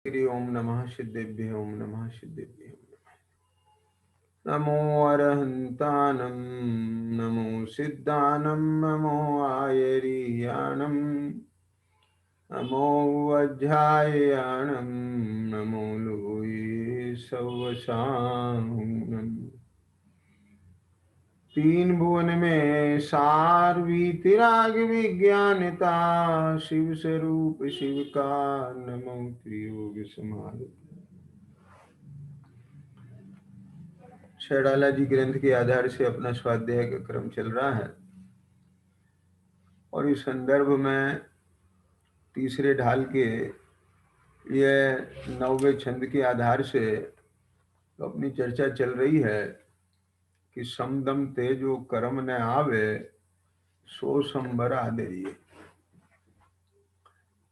श्री ओम नमः सिद्धेभ्य ओम नमः सिद्धेभ्य नमो अरहंतानं नमो सिद्धानं नमो आयरियाणं नमो वज्रायणं नमो लूये सवसानं। तीन भुवन में सार वीतराग विज्ञानता शिव स्वरूप शिव का नमो त्रियोग समाधि। शेराला जी ग्रंथ के आधार से अपना स्वाध्याय का क्रम चल रहा है और इस संदर्भ में तीसरे ढाल के ये 9वें छंद के आधार से तो अपनी चर्चा चल रही है कि समदम तेजो कर्म न आवे सो संबर आदरिये।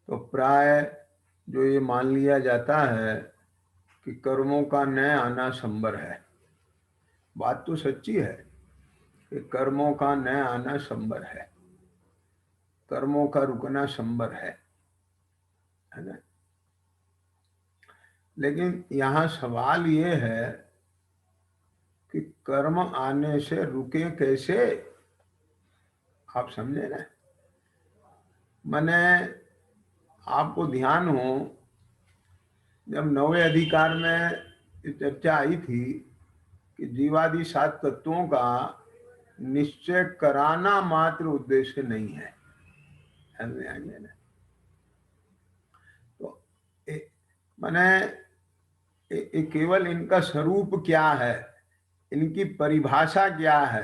तो प्राय जो ये मान लिया जाता है कि कर्मों का न आना संबर है। बात तो सच्ची है कि कर्मों का न आना संबर है, कर्मों का रुकना संबर है ना। लेकिन यहाँ सवाल ये है कि कर्म आने से रुके कैसे। आप समझे ना, मैंने आपको ध्यान हो जब 9वें अधिकार में ये चर्चा आई थी कि जीवादि 7 तत्वों का निश्चय कराना मात्र उद्देश्य नहीं है। तो मैंने केवल इनका स्वरूप क्या है, इनकी परिभाषा क्या है,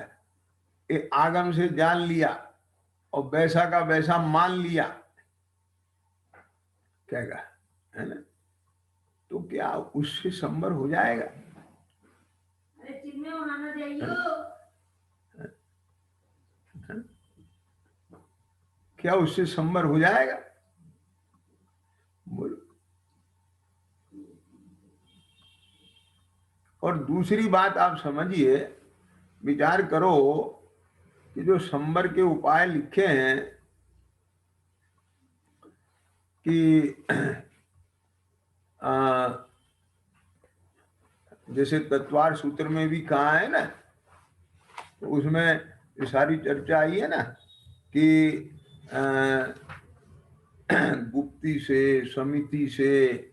ये आगम से जान लिया और वैसा का वैसा मान लिया क्या है ना, तो क्या उससे संबर हो जाएगा? क्या उससे संबर हो जाएगा? बोलो। और दूसरी बात आप समझिए, विचार करो कि जो संबर के उपाय लिखे हैं कि जैसे तत्वार सूत्र में भी कहा है ना, तो उसमें सारी चर्चा आई है ना कि गुप्ती से, समिति से,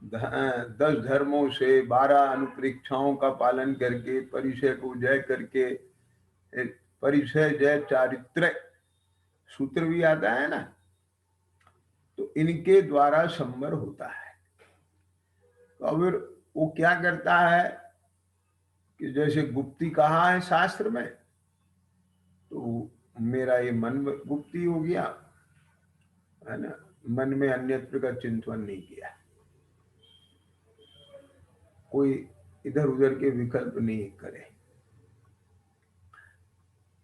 10 धर्मों से, 12 अनुप्रेक्षाओं का पालन करके, परिचय को जय करके, परिचय जय चारित्र सूत्र भी आता है ना, तो इनके द्वारा संवर होता है। तो अब वो क्या करता है कि जैसे गुप्ती कहा है शास्त्र में, तो मेरा ये मन गुप्ती हो गया है ना, मन में अन्यत्र का चिंतन नहीं किया, कोई इधर उधर के विकल्प नहीं करे,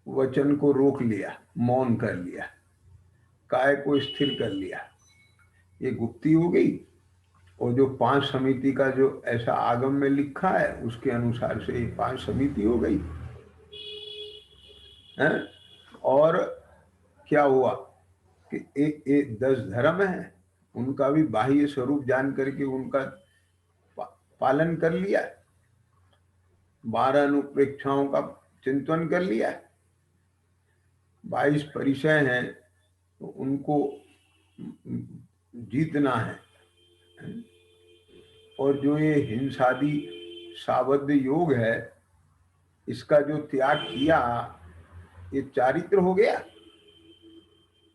वचन को रोक लिया, मौन कर लिया, काय को स्थिर कर लिया, ये गुप्ती हो गई। और जो 5 समिति का जो ऐसा आगम में लिखा है उसके अनुसार से ये 5 समिति हो गई है। और क्या हुआ कि एक 10 धर्म है, उनका भी बाह्य स्वरूप जान करके उनका पालन कर लिया, 12 अनुप्रेक्षाओं का चिंतन कर लिया, 22 परिचय हैं तो उनको जीतना है। और जो ये हिंसादि सावध योग है, इसका जो त्याग किया, ये चारित्र हो गया।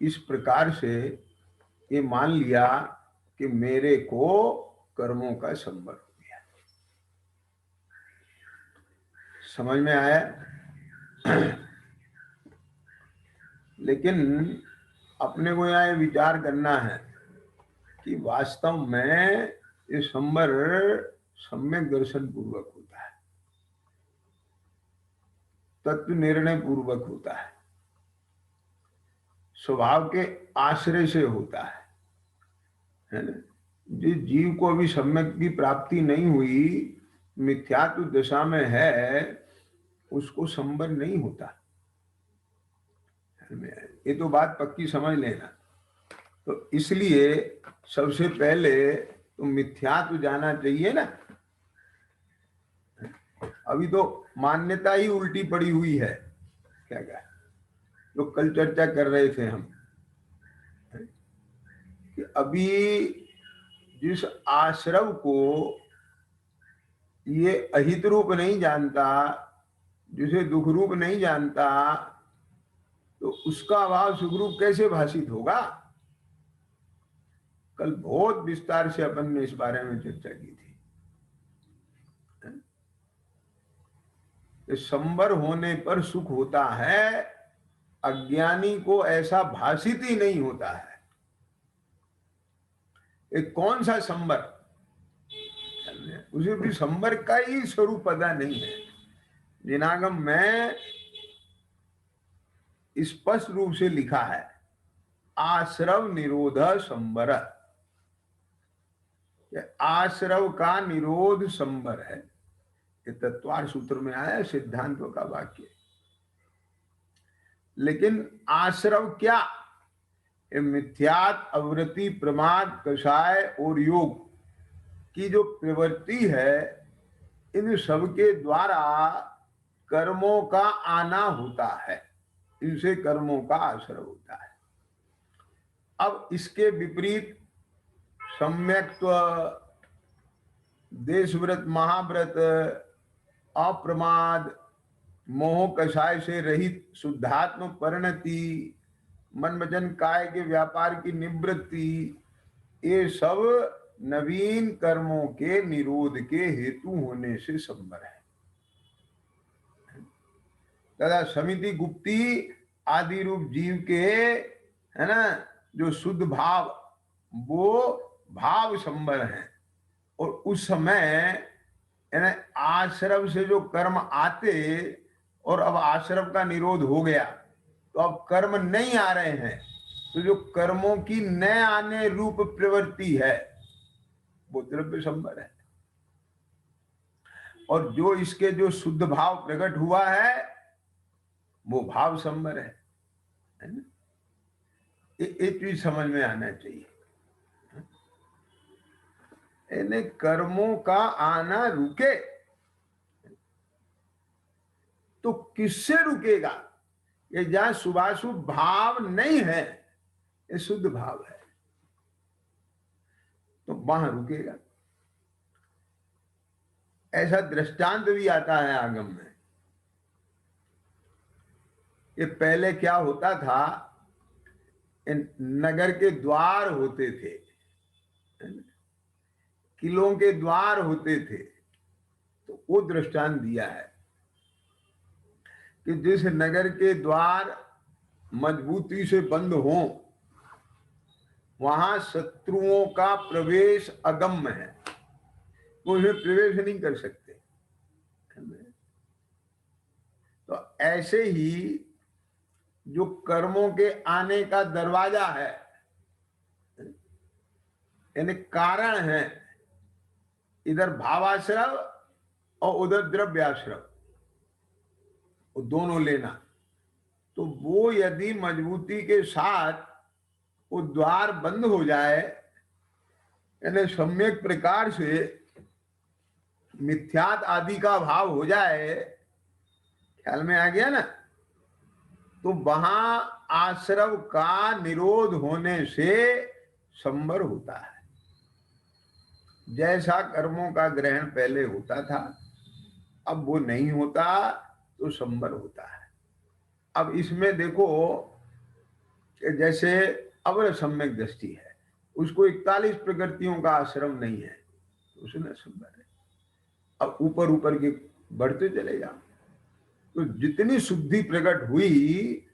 इस प्रकार से ये मान लिया कि मेरे को कर्मों का संबर हो गया। समझ में आया? लेकिन अपने को यहाँ विचार करना है कि वास्तव में ये संबर सम्यक दर्शन पूर्वक होता है, तत्व निर्णय पूर्वक होता है, स्वभाव के आश्रय से होता है ना। जिस जीव को अभी सम्यक की प्राप्ति नहीं हुई, मिथ्यात्व दशा में है, उसको संबर नहीं होता। ये तो बात पक्की समझ लेना। तो इसलिए सबसे पहले तो मिथ्या तो जाना चाहिए ना। अभी तो मान्यता ही उल्टी पड़ी हुई है। क्या क्या जो कल चर्चा कर रहे थे हम कि अभी जिस आश्रव को ये अहित रूप नहीं जानता, जिसे दुख रूप नहीं जानता, तो उसका अभाव सुख रूप कैसे भाषित होगा। कल बहुत विस्तार से अपन ने इस बारे में चर्चा की थी। संबर होने पर सुख होता है, अज्ञानी को ऐसा भाषित ही नहीं होता है। एक कौन सा संबर, उसे भी संबर का ही स्वरूप पता नहीं है। जिनागम में स्पष्ट रूप से लिखा है आश्रव निरोध संबर, आश्रव का निरोध संबर है। ये तत्वार सूत्र में आया, सिद्धांतों का वाक्य। लेकिन आश्रव क्या, ये मिथ्यात, अवृत्ति, प्रमाद, कषाय और योग की जो प्रवृत्ति है, इन सबके द्वारा कर्मों का आना होता है, इनसे कर्मों का आश्रय होता है। अब इसके विपरीत सम्यक्त्व, देशव्रत, महाव्रत, अप्रमाद, मोह कषाय से रहित शुद्धात्म परिणति, मन वचन काय के व्यापार की निवृत्ति, ये सब नवीन कर्मों के निरोध के हेतु होने से संभव है। तथा समिति गुप्ती आदि रूप जीव के, है ना, जो शुद्ध भाव, वो भाव संबर है। और उस समय आश्रव से जो कर्म आते, और अब आश्रव का निरोध हो गया, तो अब कर्म नहीं आ रहे हैं, तो जो कर्मों की न आने रूप प्रवृत्ति है, वो द्रव्य संबर है। और जो इसके जो शुद्ध भाव प्रकट हुआ है, वो भाव संबर है ना। एक चीज समझ में आना चाहिए, इन्हें कर्मों का आना रुके तो किससे रुकेगा। ये जहां शुभाशुभ भाव नहीं है, ये शुद्ध भाव है, तो वहां रुकेगा। ऐसा दृष्टांत भी आता है आगम में। ये पहले क्या होता था, नगर के द्वार होते थे, किलों के द्वार होते थे, तो वो दृष्टांत दिया है कि जिस नगर के द्वार मजबूती से बंद हो, वहां शत्रुओं का प्रवेश अगम्य है, वो उसमें प्रवेश नहीं कर सकते। तो ऐसे ही जो कर्मों के आने का दरवाजा है, यानी कारण है, इधर भावाश्रव और उधर द्रव्याश्रव, वो दोनों लेना, तो वो यदि मजबूती के साथ वो द्वार बंद हो जाए, यानी सम्यक प्रकार से मिथ्यात आदि का भाव हो जाए, ख्याल में आ गया ना, तो वहां आश्रव का निरोध होने से संबर होता है। जैसा कर्मों का ग्रहण पहले होता था, अब वो नहीं होता, तो संबर होता है। अब इसमें देखो, जैसे अवर सम्यक दृष्टि है, उसको 41 प्रकृतियों का आश्रम नहीं है, उसमें संबर है। अब ऊपर ऊपर के बढ़ते चले जाओ, तो जितनी शुद्धि प्रकट हुई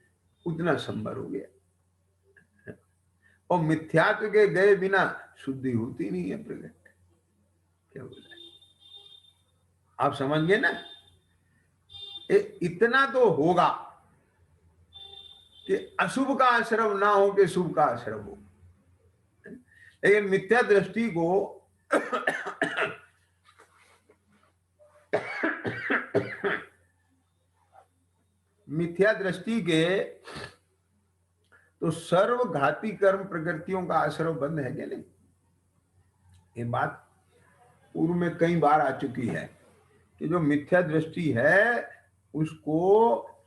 उतना संबर हो गया। और मिथ्यात्व के गए बिना शुद्धि होती नहीं है प्रकट। क्या बोला आप समझ गए ना। इतना तो होगा कि अशुभ का आश्रम ना हो कि शुभ का आश्रम हो, लेकिन मिथ्या दृष्टि को मिथ्या दृष्टि के तो सर्वघाती कर्म प्रकृतियों का आश्रम बंद है क्या नहीं। ये बात पूर्व में कई बार आ चुकी है कि जो मिथ्या दृष्टि है उसको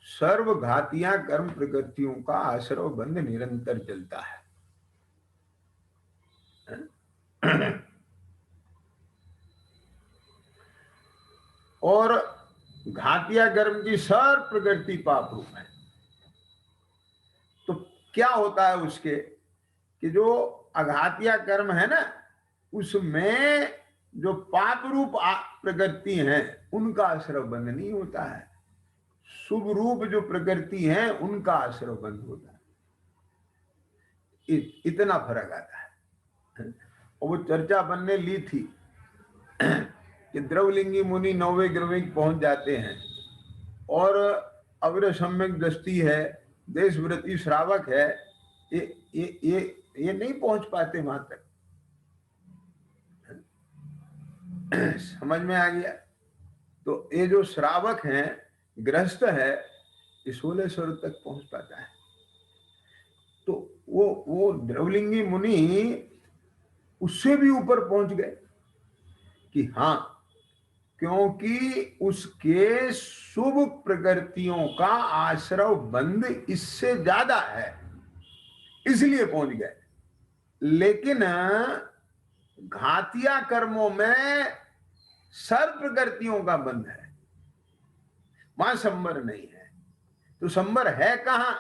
सर्वघातियां कर्म प्रकृतियों का आश्रव बंध निरंतर चलता है। और घातिया कर्म की सर्व प्रकृति पाप रूप है। तो क्या होता है उसके कि जो अघातिया कर्म है ना, उसमें जो पाप रूप प्रकृति है उनका आश्रव बंध नहीं होता है, शुभ रूप जो प्रकृति है उनका आश्रव बंध होता है। इतना फर्क आता है। और वो चर्चा बनने ली थी कि द्रवलिंगी मुनि 9वें ग्रह पहुंच जाते हैं और अग्र सम्यक दृष्टि है, देशव्रती श्रावक है, ये नहीं पहुंच पाते वहां तक। समझ में आ गया? तो ये जो श्रावक है, गृहस्थ है, ये 16 स्वर तक पहुंच पाता है। तो वो द्रवलिंगी मुनि उससे भी ऊपर पहुंच गए कि हाँ, क्योंकि उसके शुभ प्रकृतियों का आश्रव बंध इससे ज्यादा है, इसलिए पहुंच गए। लेकिन घातिया कर्मों में सर्व प्रकृतियों का बंध है, वहां संबर नहीं है। तो संबर है कहां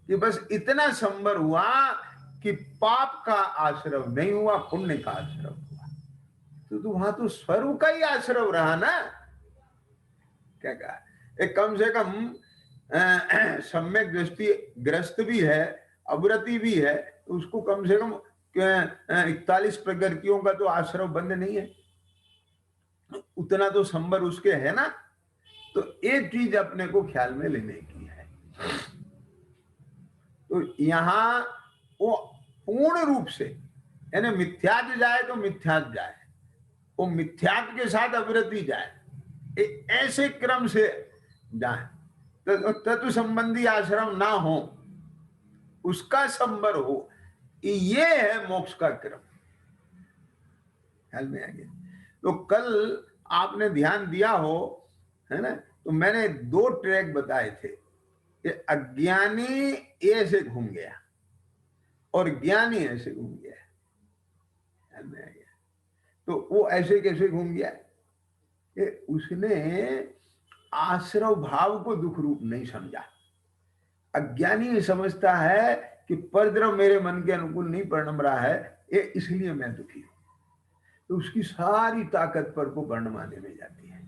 कि बस इतना संबर हुआ कि पाप का आश्रव नहीं हुआ, पुण्य का आश्रव हुआ। तो वहां तो स्वरूप का ही आश्रव रहा ना। क्या कहा? एक कम से कम सम्यक दृष्टि ग्रस्त भी है, अवृति भी है, तो उसको कम से कम 41 प्रकृतियों का तो आश्रव बंद नहीं है, उतना तो संबर उसके है ना। तो एक चीज अपने को ख्याल में लेने की है। तो यहां वो पूर्ण रूप से, यानी मिथ्यात जाए तो मिथ्यात जाए, वो मिथ्यात के साथ अवृति जाए, ऐसे क्रम से जाए, तो तत्व संबंधी आश्रम ना हो, उसका संबर हो, ये है मोक्ष का क्रम। ख्याल में आ गया? तो कल आपने ध्यान दिया हो, है ना, तो मैंने 2 ट्रैक बताए थे कि अज्ञानी ऐसे घूम गया और ज्ञानी ऐसे घूम गया। ख्याल में आ गया? तो वो ऐसे कैसे घूम गया कि उसने आश्रव भाव को दुख रूप नहीं समझा। अज्ञानी समझता है कि परद्रव मेरे मन के अनुकूल नहीं परिणम रहा है, ये इसलिए मैं दुखी हूं। तो उसकी सारी ताकत पर को परिणमाने में जाती है।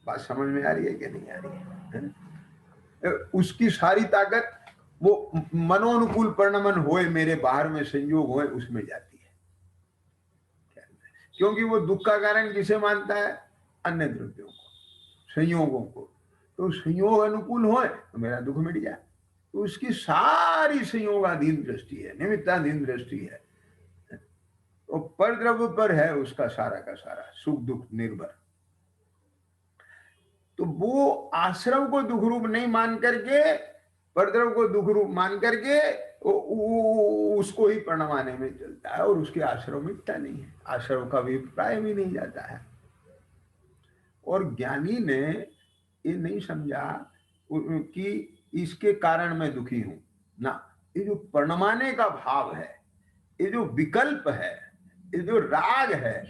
बात समझ में आ रही है कि नहीं आ रही है? उसकी सारी ताकत वो मनोनुकूल परिणमन होए, मेरे बाहर में संयोग होए, उसमें जाती है। क्योंकि वो दुख का कारण किसे मानता है? अन्य द्रव्यों को, संयोगों को। तो संयोग अनुकूल होए तो मेरा दुख मिट जाए। तो उसकी सारी संयोगाधीन दृष्टि है, निमित्ताधीन दृष्टि है, तो परद्रव्य पर है उसका सारा का सारा सुख दुख निर्भर। तो वो आश्रव को दुख रूप नहीं मान करके, परद्रव्य को दुख रूप मान करके उसको ही परिणमाने में चलता है, और उसके आश्रव मिटता नहीं है, आश्रव का अभिप्राय भी नहीं जाता है। और ज्ञानी ने ये नहीं समझा कि इसके कारण मैं दुखी हूं ना, ये जो परिणमाने का भाव है, ये जो विकल्प है, ये जो राग है,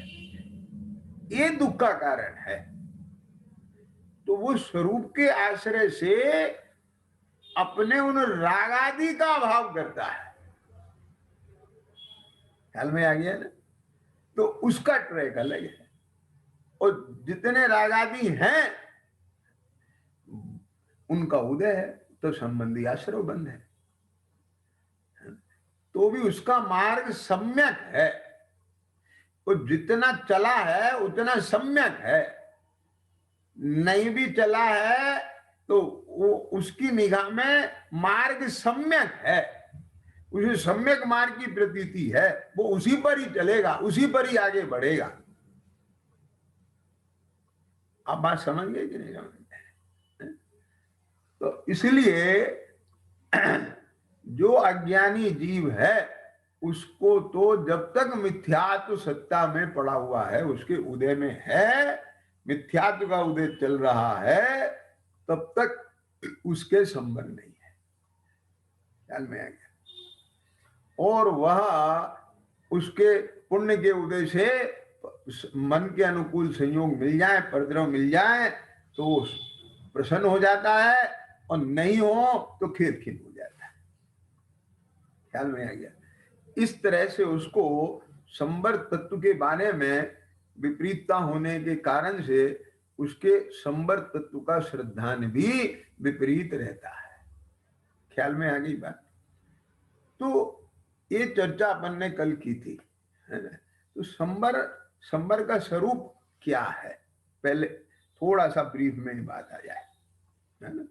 ये दुख का कारण है। तो वो स्वरूप के आश्रय से अपने उन रागादि का अभाव करता है। ख्याल में आ गया ना? तो उसका ट्रैक अलग है। और जितने रागादि हैं उनका उदय है, तो संबंधी आश्रव बंद है, तो भी उसका मार्ग सम्यक है। वो जितना चला है उतना सम्यक है, नहीं भी चला है तो वो उसकी निगाह में मार्ग सम्यक है, उसे सम्यक मार्ग की प्रतीति है, वो उसी पर ही चलेगा, उसी पर ही आगे बढ़ेगा। आप बात समझ गए कि नहीं समझ गए? तो इसलिए जो अज्ञानी जीव है उसको तो जब तक मिथ्यात्व सत्ता में पड़ा हुआ है, उसके उदय में है, मिथ्यात्व का उदय चल रहा है, तब तक उसके संबंध नहीं है। ख्याल में आ गया। और वह उसके पुण्य के उदय से मन के अनुकूल संयोग मिल जाए, परद्रव मिल जाए, तो वो प्रसन्न हो जाता है, और नहीं हो तो खेद खीन हो जाता है। ख्याल में आ गया। इस तरह से उसको संबर तत्व के बारे में विपरीतता होने के कारण से उसके संबर तत्व का श्रद्धान भी विपरीत रहता है। ख्याल में आ गई बात। तो ये चर्चा अपन ने कल की थी, है ना। तो संबर का स्वरूप क्या है, पहले थोड़ा सा ब्रीफ में बात आ जाए, है ना।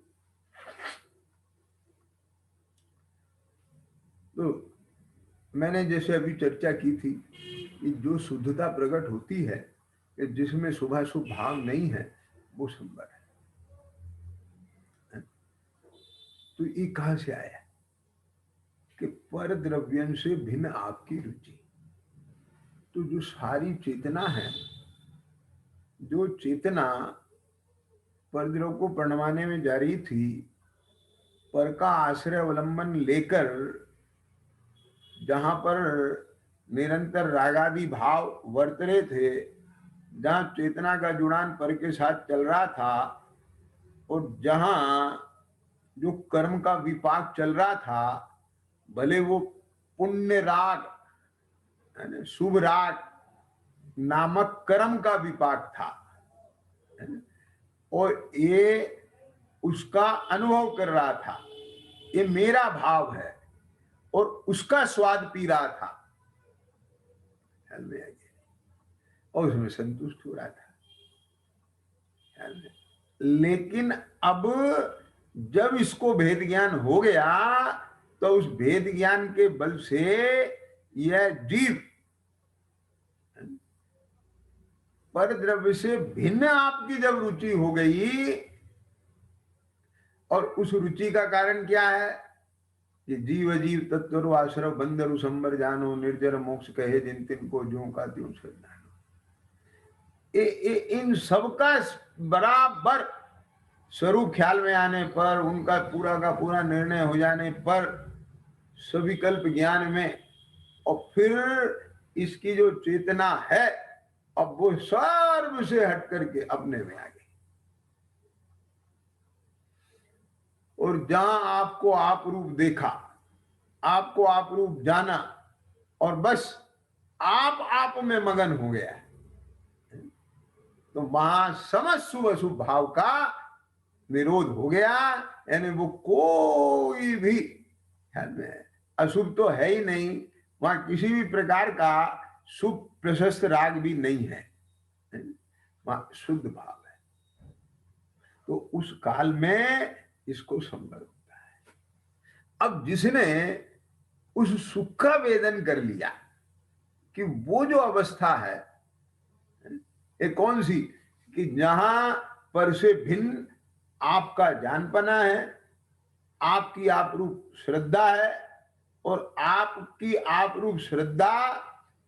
तो मैंने जैसे अभी चर्चा की थी कि जो शुद्धता प्रकट होती है, जिसमें शुभाशुभ भाव नहीं है, वो संबर है। तो ये कहां से आया कि पर द्रव्यन से भिन्न आपकी रुचि। तो जो सारी चेतना है, जो चेतना परद्रव को प्रणमाने में जा रही थी, पर का आश्रय अवलंबन लेकर जहां पर निरंतर रागादि भाव वर्त रहे थे, जहां चेतना का जुड़ान पर के साथ चल रहा था, और जहां जो कर्म का विपाक चल रहा था, भले वो पुण्य राग, शुभ राग नामक कर्म का विपाक था, और ये उसका अनुभव कर रहा था, ये मेरा भाव है, और उसका स्वाद पी रहा था, और उसमें संतुष्ट हो रहा था। लेकिन अब जब इसको भेद ज्ञान हो गया, तो उस भेद ज्ञान के बल से यह जीव पर द्रव्य से भिन्न आपकी जब रुचि हो गई, और उस रुचि का कारण क्या है कि जीव अजीव तत्व आश्रव बंदरु संबर जानो, निर्जर मोक्ष कहे जिन तिन को ज्यों का त्यों श्रद्धानो। इन सबका बराबर स्वरूप ख्याल में आने पर, उनका पूरा का पूरा निर्णय हो जाने पर, सविकल्प ज्ञान में, और फिर इसकी जो चेतना है, अब वो सर्व से हट करके अपने में आ गई, और जहां आपको आप रूप देखा, आपको आप रूप जाना, और बस आप में मगन हो गया, तो वहां समस्त शुभ अशुभ भाव का निरोध हो गया। यानी वो कोई भी अशुभ तो है ही नहीं, वहां किसी भी प्रकार का शुभ प्रशस्त राग भी नहीं है, वहां शुद्ध भाव है। तो उस काल में इसको संबर होता है। अब जिसने उस सुख का वेदन कर लिया कि वो जो अवस्था है, ये कौन सी, कि जहां पर से भिन्न आपका जानपना है, आपकी आप रूप श्रद्धा है, और आपकी आप रूप श्रद्धा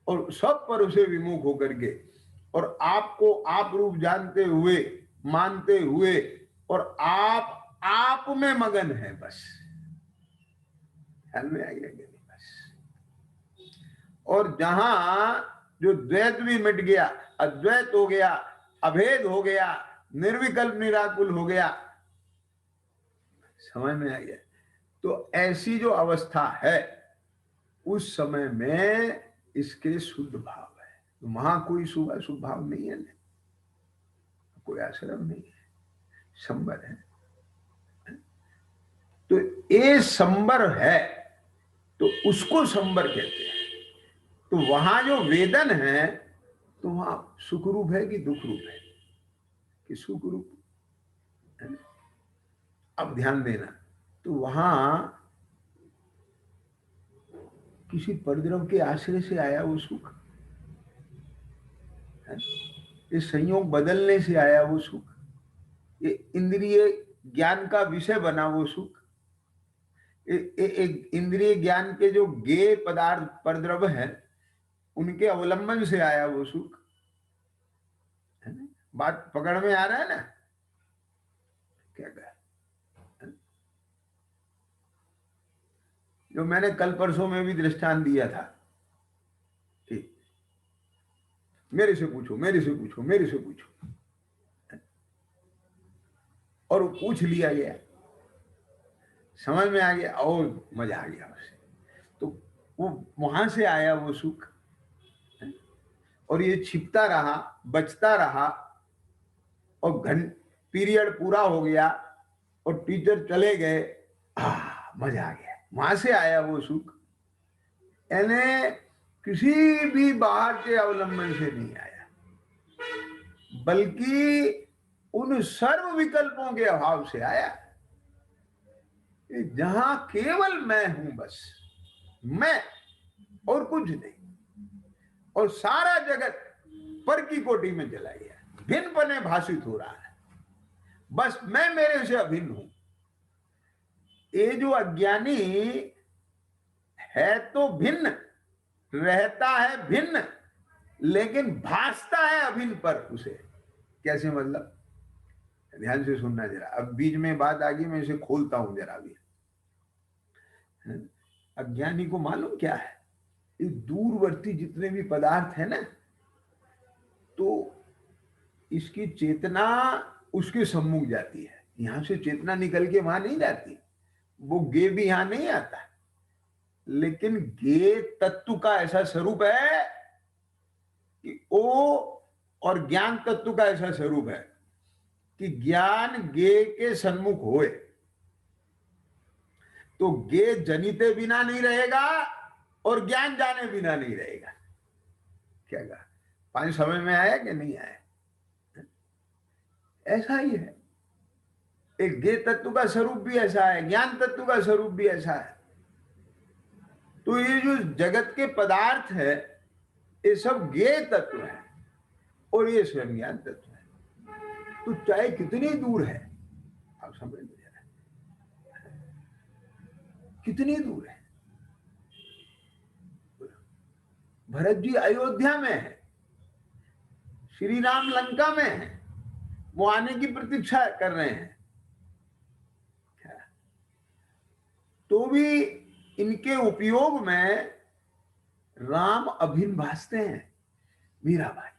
और सब पर से विमुख होकर के, और आपको आप रूप जानते हुए, मानते हुए, और आप में मगन है, बस ख्याल में आ गया बस। और जहां जो द्वैत भी मिट गया, अद्वैत हो गया, अभेद हो गया, निर्विकल्प निराकुल हो गया, समझ में आ गया। तो ऐसी जो अवस्था है, उस समय में इसके शुद्ध भाव है, तो वहां कोई शुभ अशुभ भाव नहीं है, कोई आश्रम नहीं है, संबर है। तो ये संबर है, तो उसको संबर कहते हैं। तो वहां जो वेदन है, तो वहां सुख रूप है कि दुख रूप है, कि सुख रूप है। अब ध्यान देना, तो वहां किसी परद्रव के आश्रय से आया वो सुख, ये संयोग बदलने से आया वो सुख, ये इंद्रिय ज्ञान का विषय बना वो सुख, एक इंद्रिय ज्ञान के जो गे पदार्थ परद्रव्य है, उनके अवलंबन से आया वो सुख, है ना? बात पकड़ में आ रहा है ना? क्या कहा? जो मैंने कल परसों में भी दृष्टांत दिया था, ठीक, मेरे से पूछो, मेरे से पूछो, मेरे से पूछो, और वो पूछ लिया गया, समझ में आ गया और मजा आ गया उसे, तो वो वहां से आया वो सुख, और ये छिपता रहा, बचता रहा, और पीरियड पूरा हो गया और टीचर चले गए, मजा आ गया, वहां से आया वो सुख। यानी किसी भी बाहर के अवलंबन से नहीं आया, बल्कि उन सर्व विकल्पों के अभाव से आया, जहां केवल मैं हूं, बस मैं और कुछ नहीं, और सारा जगत पर की कोटि में चला गया, भिन्न पने भाषित हो रहा है, बस मैं मेरे से अभिन्न हूं। ये जो अज्ञानी है तो भिन्न, रहता है भिन्न, लेकिन भासता है अभिन्न पर उसे। कैसे मतलब? ध्यान से सुनना जरा, अब बीच में बात आ गई, मैं इसे खोलता हूं जरा भी। अज्ञानी को मालूम क्या है, इस दूरवर्ती जितने भी पदार्थ है ना, तो इसकी चेतना उसके सम्मुख जाती है, यहां से चेतना निकल के वहां नहीं जाती, वो गे भी यहां नहीं आता, लेकिन गे तत्व का ऐसा स्वरूप है कि ओ, और ज्ञान तत्व का ऐसा स्वरूप है कि ज्ञान गे के सन्मुख होए तो गे जनिते बिना नहीं रहेगा और ज्ञान जाने बिना नहीं रहेगा। क्या कहा? पांच समझ में आया कि नहीं आया? ऐसा ही है, एक गे तत्व का स्वरूप भी ऐसा है, ज्ञान तत्व का स्वरूप भी ऐसा है। तो ये जो जगत के पदार्थ है, ये सब गे तत्व है और ये स्वयं ज्ञान तत्व है। तो चाहे कितनी दूर है, आप समझ लीजिए कितनी दूर है। भरत जी अयोध्या में है, श्री राम लंका में है, वो आने की प्रतीक्षा कर रहे हैं, तो भी इनके उपयोग में राम अभिन्न भासते हैं, मीराबाई,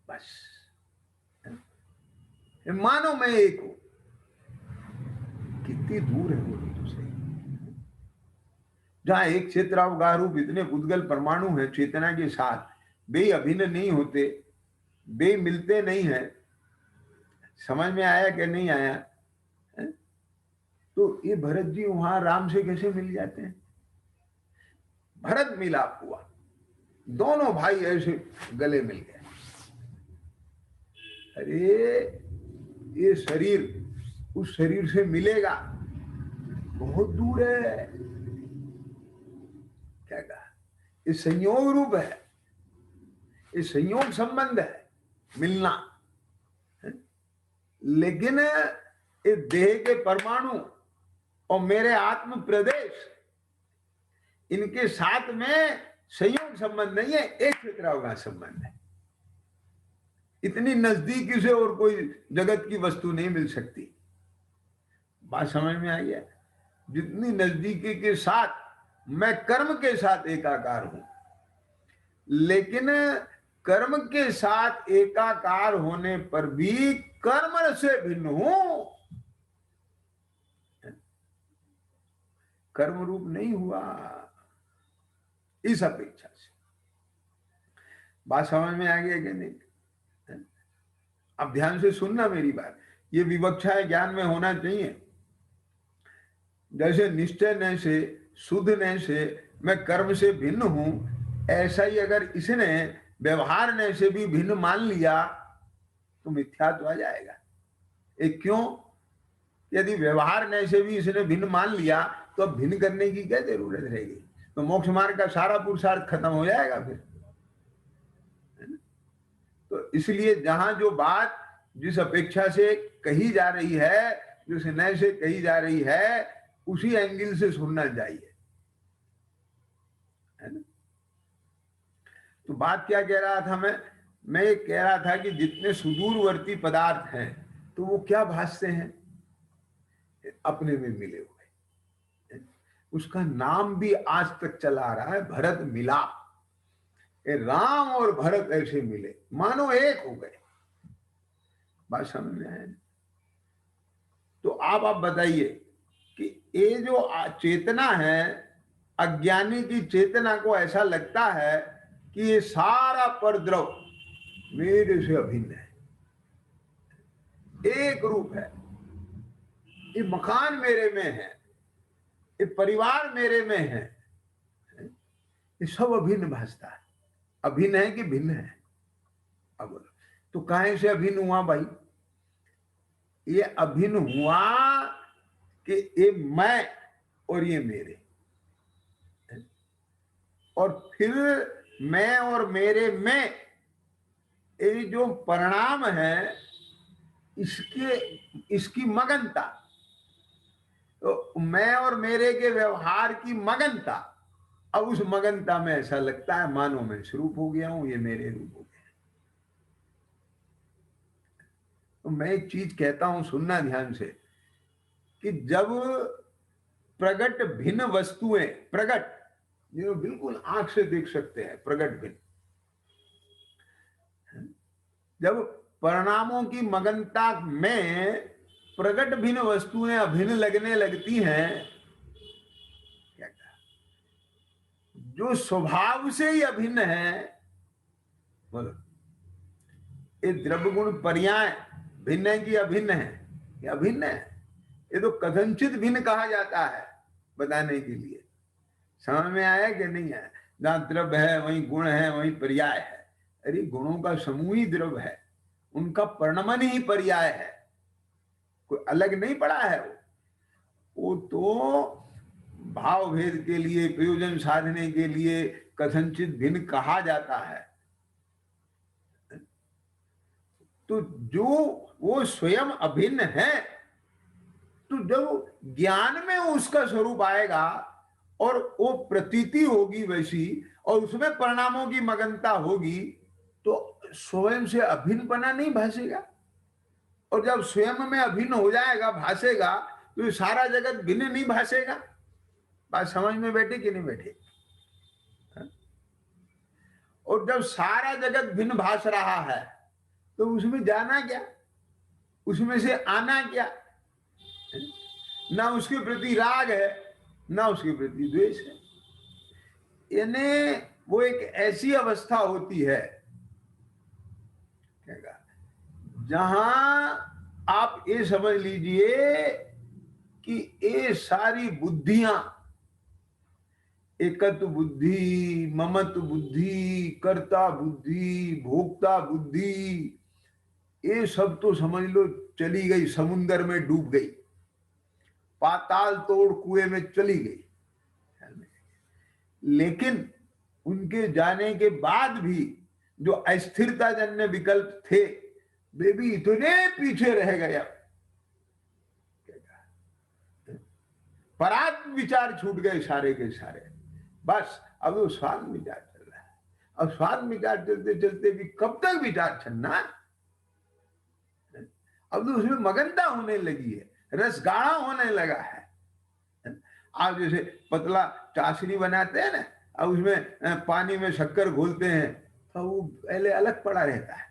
बस मानो मैं एक हूं। कितनी दूर है वो दूसरे, जहां एक क्षेत्रावगारूप इतने उद्गल परमाणु है चेतना के साथ, वे अभिन्न नहीं होते, वे मिलते नहीं है। समझ में आया कि नहीं आया? तो ये भरत जी वहां राम से कैसे मिल जाते हैं? भरत मिलाप हुआ, दोनों भाई ऐसे गले मिल गए। अरे ये शरीर उस शरीर से मिलेगा, बहुत दूर है। क्या कहा? ये संयोग रूप है, ये संयोग संबंध है, मिलना है? लेकिन इस देह के परमाणु और मेरे आत्म प्रदेश, इनके साथ में संयोग संबंध नहीं है, एक क्षेत्रावकाश संबंध है। इतनी नजदीकी से और कोई जगत की वस्तु नहीं मिल सकती। बात समझ में आई है? जितनी नजदीकी के साथ मैं कर्म के साथ एकाकार हूं, लेकिन कर्म के साथ एकाकार होने पर भी कर्म से भिन्न हूं, कर्म रूप नहीं हुआ इस अपेक्षा से। बात समझ में आ गया कि नहीं? अब ध्यान से सुनना मेरी बात, ये विवक्षाएं ज्ञान में होना चाहिए। जैसे निश्चय से, शुद्ध से मैं कर्म से भिन्न हूं, ऐसा ही अगर इसने व्यवहार से भी भिन्न मान लिया तो मिथ्यात्व आ जाएगा। एक क्यों? यदि व्यवहार से भी इसने भिन्न मान लिया तो अब भिन्न करने की क्या जरूरत रहेगी? तो मोक्ष मार्ग का सारा पुरुषार्थ खत्म हो जाएगा फिर। तो इसलिए जहां जो बात जिस अपेक्षा से कही जा रही है, जिस नय से कही जा रही है, उसी एंगल से सुनना चाहिए, है ना। तो बात क्या कह रहा था मैं ये कह रहा था कि जितने सुदूरवर्ती पदार्थ हैं तो वो क्या भासते हैं, अपने में मिले हुए। उसका नाम भी आज तक चला आ रहा है भरत मिलाप। राम और भरत ऐसे मिले, मानो एक हो गए। बात समझ में आए। तो आप बताइए कि ये जो चेतना है, अज्ञानी की चेतना को ऐसा लगता है कि ये सारा परद्रव मेरे से अभिन्न है, एक रूप है, ये मकान मेरे में है, ये परिवार मेरे में है, ये सब अभिन्न भासता है। अभिन्न है कि भिन्न है? अब तो काहे से अभिन्न हुआ भाई? ये अभिन्न हुआ कि ये मैं और ये मेरे, और फिर मैं और मेरे में ये जो परिणाम है इसकी मगनता, तो मैं और मेरे के व्यवहार की मगनता, अब उस मगनता में ऐसा लगता है मानो मैं स्वरूप हो गया हूं, ये मेरे रूप हो गया। तो मैं एक चीज कहता हूं, सुनना ध्यान से, कि जब प्रगट भिन्न वस्तुएं, प्रगट जो बिल्कुल आंख से देख सकते हैं, प्रगट भिन्न, जब परिणामों की मगनता में प्रगट भिन्न वस्तुएं अभिन्न लगने लगती हैं, क्या कहा, जो स्वभाव से ही अभिन्न है, बोलो ये द्रव्य गुण पर्याय भिन्न है कि अभिन्न है? ये अभिन्न है। ये तो कथनचित भिन्न कहा जाता है बताने के लिए। समझ में आया कि नहीं आया? जहां द्रव्य है वहीं गुण है, वहीं पर्याय है। अरे गुणों का समूह ही द्रव्य है, उनका परिणमन ही पर्याय है, कोई अलग नहीं पड़ा है। वो तो भाव भेद के लिए, प्रयोजन साधने के लिए कथनचित भिन्न कहा जाता है। तो जो वो स्वयं अभिन्न है, तो जब ज्ञान में उसका स्वरूप आएगा और वो प्रतीति होगी वैसी, और उसमें परिणामों की मगनता होगी, तो स्वयं से अभिन्नपना नहीं भासेगा। और जब स्वयं में अभिन्न हो जाएगा, भासेगा, तो सारा जगत भिन्न नहीं भासेगा। बात समझ में बैठे कि नहीं बैठे? और जब सारा जगत भिन्न भास रहा है, तो उसमें जाना क्या, उसमें से आना क्या? ना उसके प्रति राग है, ना उसके प्रति द्वेष है। यानी वो एक ऐसी अवस्था होती है जहां आप ये समझ लीजिए कि ये सारी बुद्धियां, एकत्व बुद्धि, ममत्व बुद्धि, कर्ता बुद्धि, भोक्ता बुद्धि, ये सब तो समझ लो चली गई, समुद्र में डूब गई, पाताल तोड़ कुएं में चली गई। लेकिन उनके जाने के बाद भी जो अस्थिरता जन्य विकल्प थे, वे भी इतने पीछे रह गए। परात्म विचार छूट गए सारे के सारे। बस अब वो स्वाद विचार चल रहा है। अब स्वाद विचार चलते चलते भी कब तक विचार चलना? अब तो उसमें मगनता होने लगी है, रस गाढ़ा होने लगा है। आप जैसे पतला चाशनी बनाते हैं ना, अब उसमें पानी में शक्कर घोलते हैं, तो वो पहले अलग पड़ा रहता है,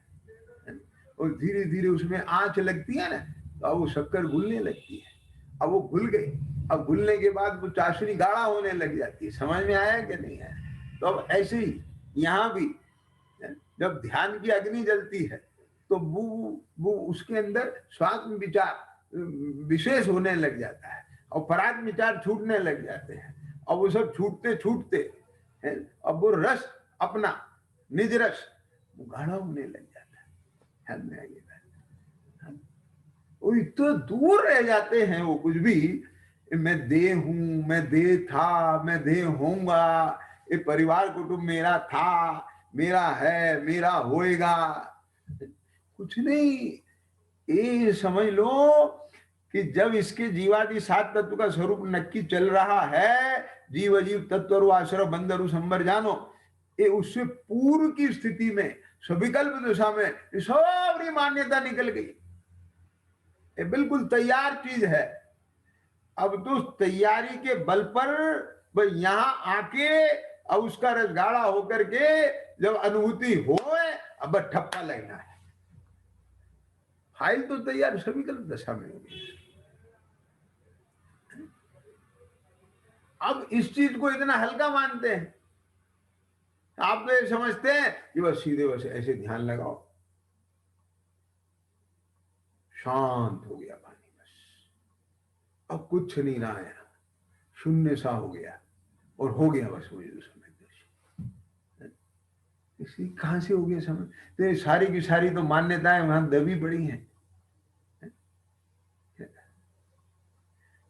और धीरे धीरे उसमें आंच लगती है ना, तो अब वो शक्कर घुलने लगती है। अब वो घुल गई, अब घुलने के बाद वो चाशनी गाढ़ा होने लग जाती है। समझ में आया कि नहीं आया? तो अब ऐसे ही यहाँ भी जब ध्यान की अग्नि जलती है, तो वो उसके अंदर स्वात्म विचार विशेष होने लग जाता है, और परात्म विचार छूटने लग जाते हैं। और वो सब छूटते छूटते अब वो रस अपना निज रस वो गाढ़ा होने लग जाता है। ध्यान में आइए, वो इतना दूर रह जाते हैं वो कुछ भी, मैं दे हूं, मैं दे था, मैं दे होऊंगा, ये परिवार कुटुंब मेरा था, मेरा है, मेरा होएगा, कुछ नहीं। ये समझ लो कि जब इसके जीवादि सात तत्व का स्वरूप नक्की चल रहा है, जीव अजीव तत्व आश्रव बंदरु संबर जानो, ये उससे पूर्व की स्थिति में सविकल्प दशा में सारी मान्यता निकल गई। ये बिल्कुल तैयार चीज है। अब तो तैयारी के बल पर यहां आके अब उसका रस गाढ़ा होकर के जब अनुभूति हो, अब ठप्पा लगना है। फाइल तो तैयार सविकल्प दशा में होगी। अब इस चीज को इतना हल्का मानते हैं। आप तो ये समझते हैं कि बस सीधे बस ऐसे ध्यान लगाओ, शांत हो गया पानी, बस अब कुछ नहीं रहा है, शून्य सा हो गया और हो गया बस मुझे तो समझ। इसी कहां से हो गया समझ? तो ये सारी की सारी तो मान्यताएं वहां दबी पड़ी हैं।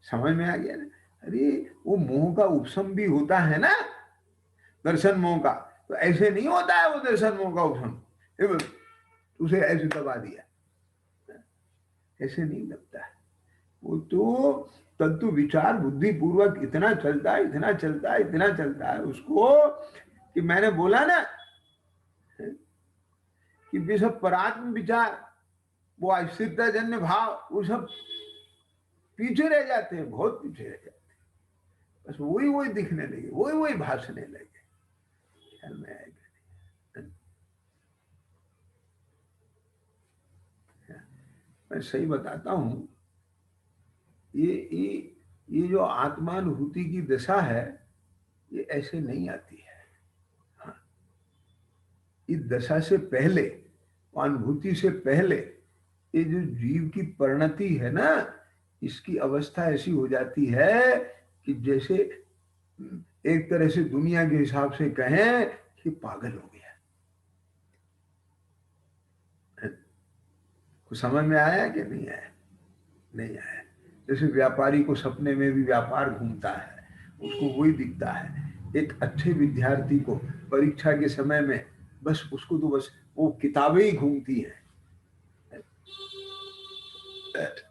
समझ में आ गया ना? अरे वो मोह का उपशम भी होता है ना, दर्शन मोह का। तो ऐसे नहीं होता है वो दर्शन मोह का उपशम, उसे ऐसे दबा दिया, ऐसे नहीं दबता है वो। तो तत्व विचार बुद्धि पूर्वक इतना चलता है, इतना चलता है, इतना चलता है उसको, कि मैंने बोला ना कि वे सब परात्म विचार, वो अस्थिरता जन्य भाव, वो सब पीछे रह जाते हैं, बहुत पीछे रह जाते हैं। बस वही वही दिखने लगे, वही वही भाषने लगे। ख्याल में आएगा? मैं सही बताता हूं, ये जो आत्मानुभूति की दशा है, ये ऐसे नहीं आती है। हाँ, इस दशा से पहले, अनुभूति से पहले, ये जो जीव की परिणति है ना, इसकी अवस्था ऐसी हो जाती है कि जैसे एक तरह से दुनिया के हिसाब से कहें कि पागल हो गया। कुछ समझ में आया कि नहीं आया? नहीं आया। जैसे व्यापारी को सपने में भी व्यापार घूमता है, उसको वही दिखता है। एक अच्छे विद्यार्थी को परीक्षा के समय में बस उसको तो बस वो किताबें ही घूमती हैं।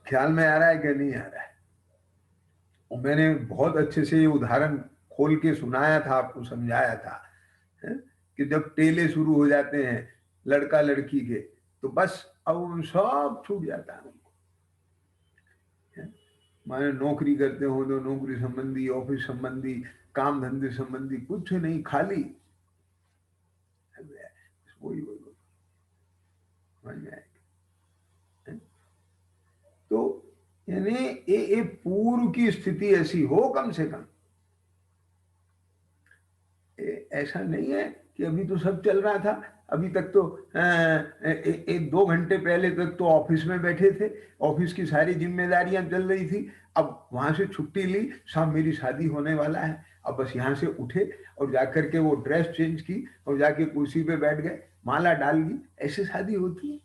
ख्याल में आ रहा है कि नहीं आ रहा है? और मैंने बहुत अच्छे से ये उदाहरण खोल के सुनाया था, आपको समझाया था कि जब टेले शुरू हो जाते हैं लड़का लड़की के, तो बस अब सब छूट जाता है उनको। माने नौकरी करते हो तो नौकरी संबंधी, ऑफिस संबंधी, काम धंधे संबंधी कुछ नहीं, खाली वही वही समझ में आएगा। तो यानी ये पूर्व की स्थिति ऐसी हो, कम से कम ऐसा नहीं है कि अभी तो सब चल रहा था, अभी तक तो एक दो घंटे पहले तक तो ऑफिस में बैठे थे, ऑफिस की सारी जिम्मेदारियां चल रही थी, अब वहां से छुट्टी ली, शाम मेरी शादी होने वाला है, अब बस यहाँ से उठे और जाकर के वो ड्रेस चेंज की और जाके कुर्सी पे बैठ गए, माला डाल दी। ऐसे शादी होती है?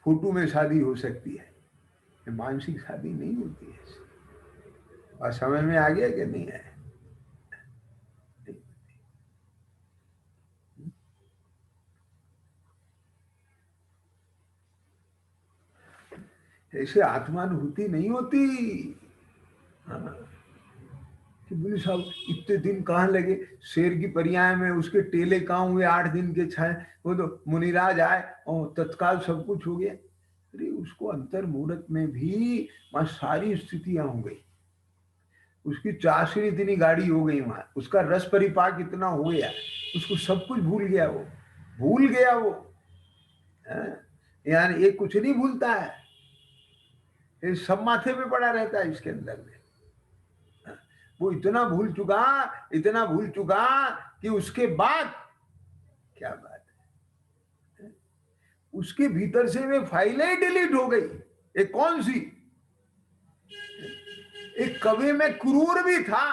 फोटो में शादी हो सकती है, मानसिक शादी नहीं होती है। और समझ में आ गया कि नहीं है? ऐसे आत्मानुभूति नहीं होती। हाँ, कि बोले साहब इतने दिन कहाँ लगे, शेर की परियां में उसके टेले कहाँ हुए 8 दिन के छाए, वो तो मुनिराज आए और तत्काल सब कुछ हो गया। अरे उसको अंतर मुहूर्त में भी वहां सारी स्थितियां हो गई, उसकी चाशनी इतनी गाढ़ी हो गई, वहां उसका रस परिपाक इतना हो गया, उसको सब कुछ भूल गया, वो भूल गया वो। यानी ये कुछ नहीं भूलता है, ये सब माथे पे पड़ा रहता है इसके अंदर में। वो इतना भूल चुका, इतना भूल चुका कि उसके बाद क्या बात है, उसके भीतर से वे फाइलें डिलीट हो गई। एक कौन सी? एक कवि में क्रूर भी था,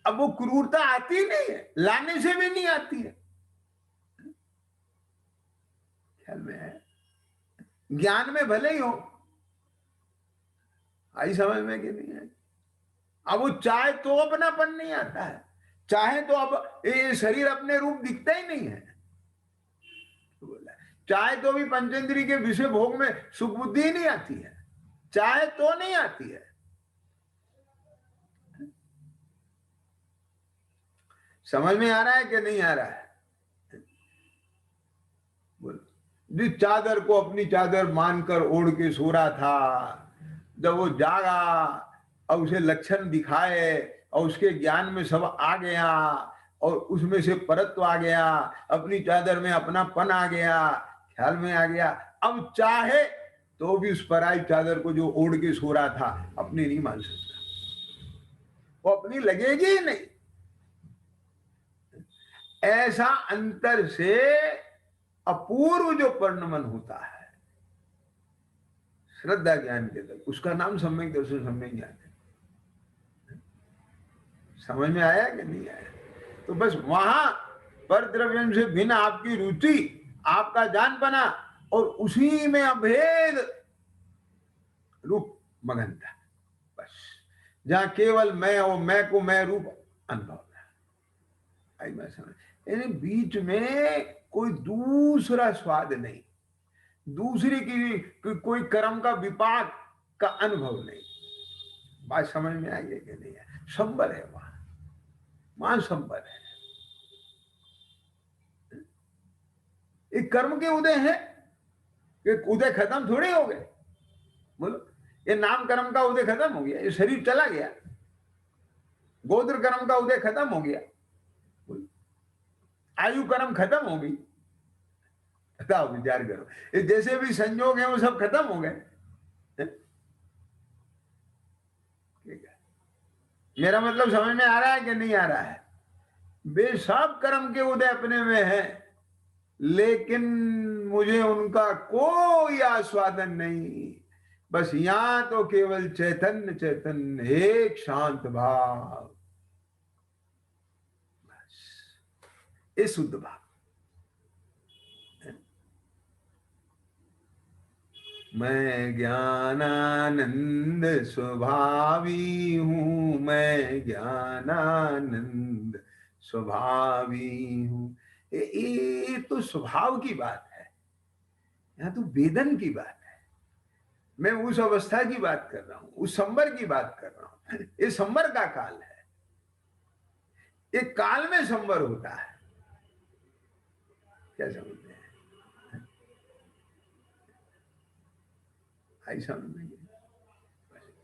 अब वो क्रूरता आती नहीं है, लाने से भी नहीं आती है। ख्याल में है? ज्ञान में भले ही हो, आई समझ में कि नहीं है? अब वो चाहे तो अपनापन नहीं आता है, चाहे तो अब ये शरीर अपने रूप दिखता ही नहीं है। बोला चाय तो भी पंचेंद्री के विषय भोग में सुख बुद्धि ही नहीं आती है, चाय तो नहीं आती है। समझ में आ रहा है कि नहीं आ रहा है? जिस चादर को अपनी चादर मानकर ओढ़ के सो रहा था, जब वो जागा और उसे लक्षण दिखाए और उसके ज्ञान में सब आ गया और उसमें से परत्व आ गया, अपनी चादर में अपनापन आ गया, ख्याल में आ गया, अब चाहे तो भी उस पराई चादर को जो ओढ़ के सो रहा था अपनी नहीं मान सकता, वो अपनी लगेगी ही नहीं। ऐसा अंतर से अपूर्व जो परिणमन होता है श्रद्धा ज्ञान के तक, उसका नाम सम्यक दर्शन सम्यक ज्ञान है। समझ में आया कि नहीं आया? तो बस वहां पर द्रव्य से भिन्न आपकी रुचि, आपका जान बना और उसी में अभेद रूप मगन था। बस जहां केवल मैं और मैं को मैं रूप अनुभव है। आई मैं समझ, यानी बीच में कोई दूसरा स्वाद नहीं, दूसरी की कोई कर्म का विपाक का अनुभव नहीं। बात समझ में आई है कि नहीं है? संबर है वहां संबर है। एक कर्म के उदय है, ये उदय खत्म थोड़े हो गए। बोलो, ये नाम कर्म का उदय खत्म हो गया, ये शरीर चला गया, गोत्र कर्म का उदय खत्म हो गया, आयु कर्म खत्म हो गई। बताओ, विचार करो, ये जैसे भी संयोग है वो सब खत्म हो गए। मेरा मतलब समझ में आ रहा है कि नहीं आ रहा है? बेशक कर्म के उदय अपने में है, लेकिन मुझे उनका कोई आस्वादन नहीं। बस यहां तो केवल चैतन्य चैतन्य, एक शांत भाव, बस ये शुद्ध भाव। मैं ज्ञानानंद स्वभावी हूँ, मैं ज्ञानानंद स्वभावी हूँ। ये तो स्वभाव की बात है, यहाँ तो वेदन की बात है। मैं उस अवस्था की बात कर रहा हूं, उस संबर की बात कर रहा हूं। ये संबर का काल है, एक काल में संबर होता है। क्या समझते हैं? ऐसा नहीं,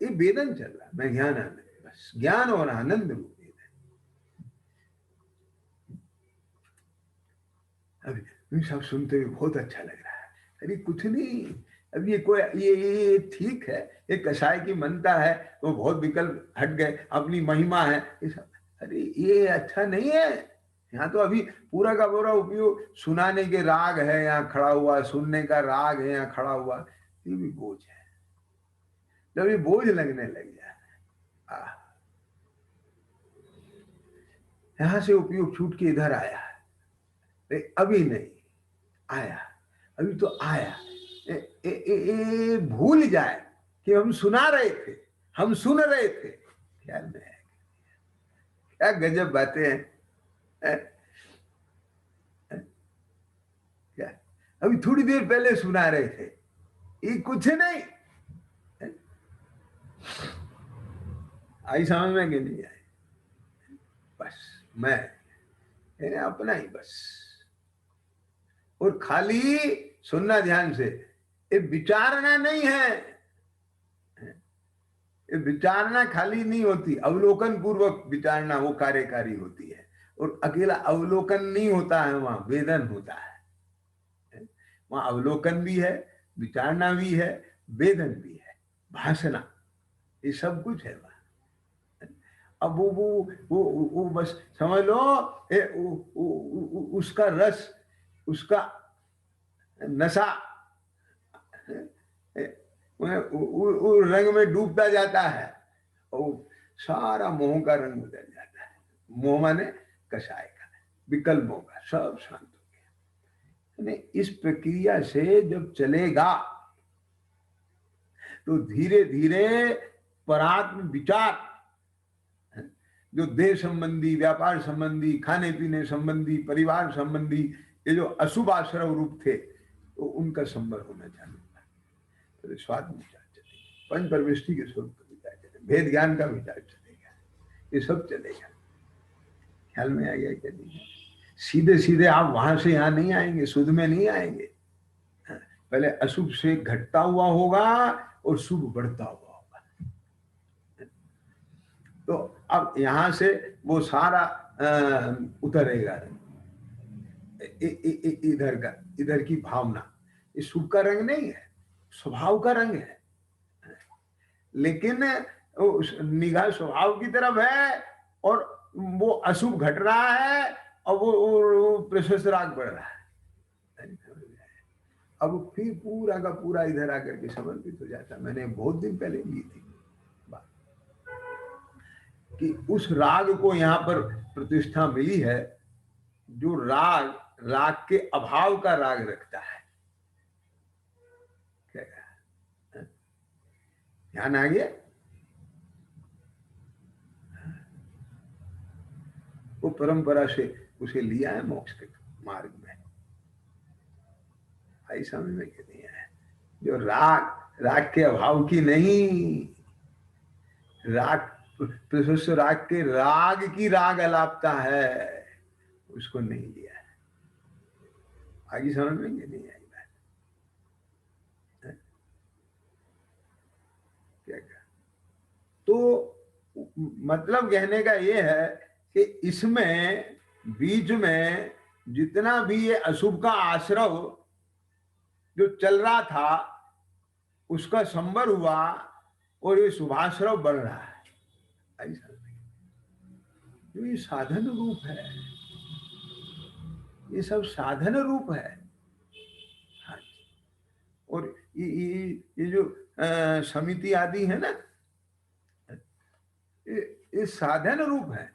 ये वेदन चल रहा, मैं ज्ञान आनंद, बस ज्ञान और आनंद रूप वेदन। अभी सब सुनते हुए बहुत अच्छा लग रहा है। अरे कुछ नहीं, अब ये कोई ये ठीक है, ये कसाई की मनता है, वो बहुत विकल्प हट गए, अपनी महिमा है, ये सब। अरे ये अच्छा नहीं है। यहाँ तो अभी पूरा का पूरा उपयोग सुनाने के राग है यहाँ खड़ा हुआ, सुनने का राग है यहाँ खड़ा हुआ, ये भी बोझ है। जब ये बोझ लगने लग जाए, यहां से उपयोग छूट के इधर आया है, अभी नहीं आया, अभी तो आया। भूल जाए कि हम सुना रहे थे, हम सुन रहे थे। ख्याल में है? क्या गजब बातें हैं। क्या अभी थोड़ी देर पहले सुना रहे थे, ये कुछ नहीं। आई समझ में कि नहीं आई? बस मैं अपना ही बस, और खाली सुनना ध्यान से, ये विचारना नहीं है। ये विचारना खाली नहीं होती, अवलोकन पूर्वक विचारना वो कार्यकारी होती है। और अकेला अवलोकन नहीं होता है, वहां वेदन होता है। वहां अवलोकन भी है, विचारना भी है, वेदन भी है, भाषणा, ये सब कुछ है वहां। अब वो बस समझ लो, उसका रस, उसका नशा रंग में डूबता जाता है और सारा मोह का रंग बदल जाता है। मोह माने कसाय का, विकल्पों का, सब शांत हो गया। इस प्रक्रिया से जब चलेगा तो धीरे धीरे परात्म विचार, जो देह संबंधी, व्यापार संबंधी, खाने पीने संबंधी, परिवार संबंधी, ये जो अशुभ आश्रव रूप थे, तो उनका संबर होना चालू हुआ। तो स्वाद विचार चलेगा, पंच परमेष्टि के स्वरूप का विचार चलेगा, भेद ज्ञान का विचार चलेगा, ये सब चलेगा। ख्याल में आ गया क्या? नहीं, सीधे सीधे आप वहां से यहाँ नहीं आएंगे, शुद्ध में नहीं आएंगे। पहले अशुभ से घटता हुआ होगा और शुभ बढ़ता हुआ होगा। तो अब यहां से वो सारा उतरेगा, इधर की भावना। ये शुभ का रंग नहीं है, स्वभाव का रंग है, लेकिन निगाह स्वभाव की तरफ है और वो अशुभ घट रहा है और वो प्रशस्त राग बढ़ रहा है। अब फिर पूरा का पूरा इधर आकर के समर्पित हो जाता। मैंने बहुत दिन पहले ली थी बात कि उस राग को यहाँ पर प्रतिष्ठा मिली है जो राग के अभाव का राग रखता है। क्या ध्यान आ गया? वो परंपरा से उसे लिया है मोक्ष के मार्ग में, आई समझ में कि नहीं है? जो राग के अभाव की नहीं, प्रशस्त राग के राग की राग अलापता है, उसको नहीं लिया है। आगे समझ में नहीं आई बात? क्या तो मतलब कहने का ये है कि इसमें बीच में जितना भी ये अशुभ का आश्रव जो चल रहा था उसका संबर हुआ और ये शुभाश्रव बढ़ रहा है। ऐसा जो ये साधन रूप है, ये सब साधन रूप है। हाँ, और ये जो समिति आदि है ना, ये साधन रूप है।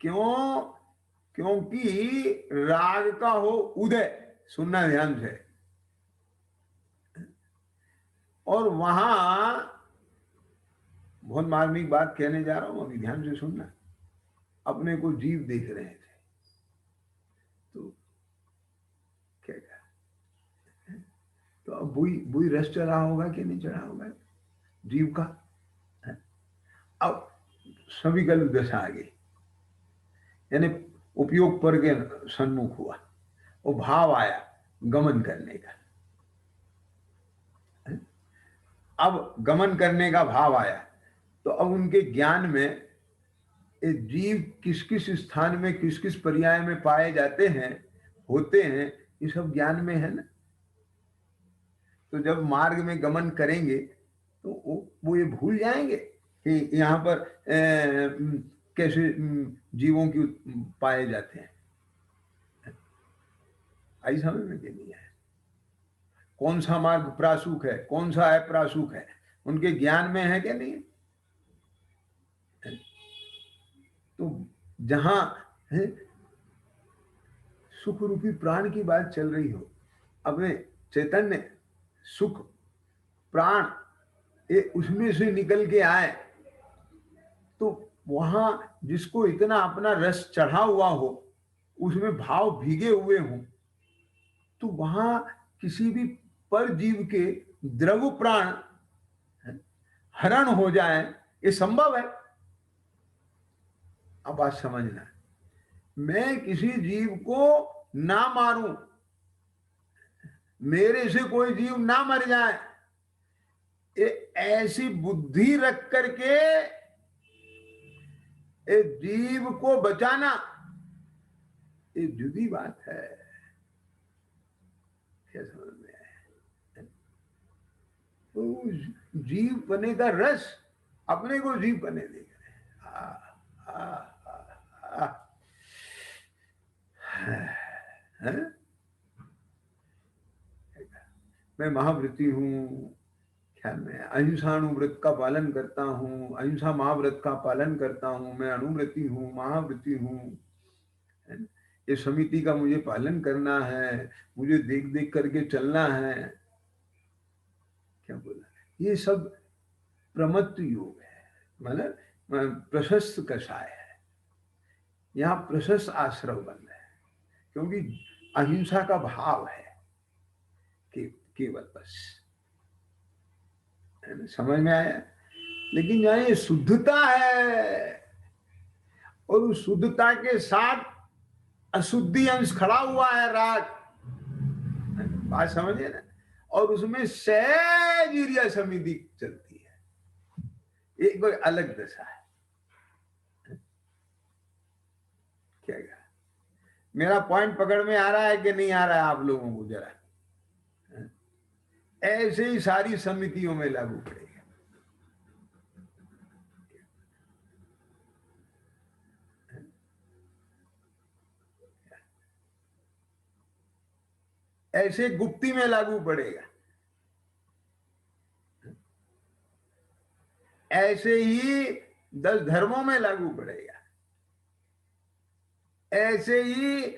क्यों? क्योंकि राग का हो उदय, सुनना ध्यान से, और वहां बहुत मार्मिक बात कहने जा रहा हूं, अभी ध्यान से सुनना। अपने को जीव देख रहे थे तो क्या कहा, तो अब बुई रस चढ़ा होगा कि नहीं चढ़ा होगा जीव का? अब सभी कल दशा आ गई, यानी उपयोग पर के सन्मुख हुआ, वो भाव आया गमन करने का। अब गमन करने का भाव आया तो अब उनके ज्ञान में जीव किस किस स्थान में किस किस पर्याय में पाए जाते हैं, होते हैं, ये सब ज्ञान में है ना। तो जब मार्ग में गमन करेंगे तो वो ये भूल जाएंगे कि यहाँ पर कैसे जीवों की पाए जाते हैं। आई समझ में नहीं है? कौन सा मार्ग प्रासुक है, कौन सा अप्रासुक है, उनके ज्ञान में है क्या नहीं? तो जहां सुख रूपी प्राण की बात चल रही हो, अपने चैतन्य सुख प्राण ये उसमें से निकल के आए, तो वहां जिसको इतना अपना रस चढ़ा हुआ हो, उसमें भाव भीगे हुए हों, तो वहां किसी भी पर जीव के द्रव प्राण हरण हो जाए, ये संभव है। अब बात समझना, मैं किसी जीव को ना मारूं, मेरे से कोई जीव ना मर जाए, ये ऐसी बुद्धि रख करके ये जीव को बचाना, ये जुदी बात है। क्या समझ में आया? तो जीव बने का रस अपने को जीव बने देगा। मैं महाव्रती हूँ, ख्याल में अहिंसाणुव्रत का पालन करता हूँ, अहिंसा महाव्रत का पालन करता हूँ, मैं अनुव्रती हूँ, महाव्रती हूँ, ये समिति का मुझे पालन करना है, मुझे देख देख करके चलना है। क्या बोला? ये सब प्रमत्त योग है, मतलब प्रशस्त कषाय है। यहाँ प्रशस्त आश्रव बन रहे हैं क्योंकि अहिंसा का भाव है, केवल बस, समझ में आया। लेकिन जहां ये शुद्धता है और उस शुद्धता के साथ अशुद्धि अंश खड़ा हुआ है राग, बात समझिए ना, और उसमें सहज ईर्ष्या समिति चलती है, ये कोई अलग दशा है। क्या कहा, मेरा पॉइंट पकड़ में आ रहा है कि नहीं आ रहा है आप लोगों को? जरा ऐसे ही सारी समितियों में लागू पड़ेगा। ऐसे गुप्ती में लागू पड़ेगा, ऐसे ही 10 धर्मों में लागू पड़ेगा, ऐसे ही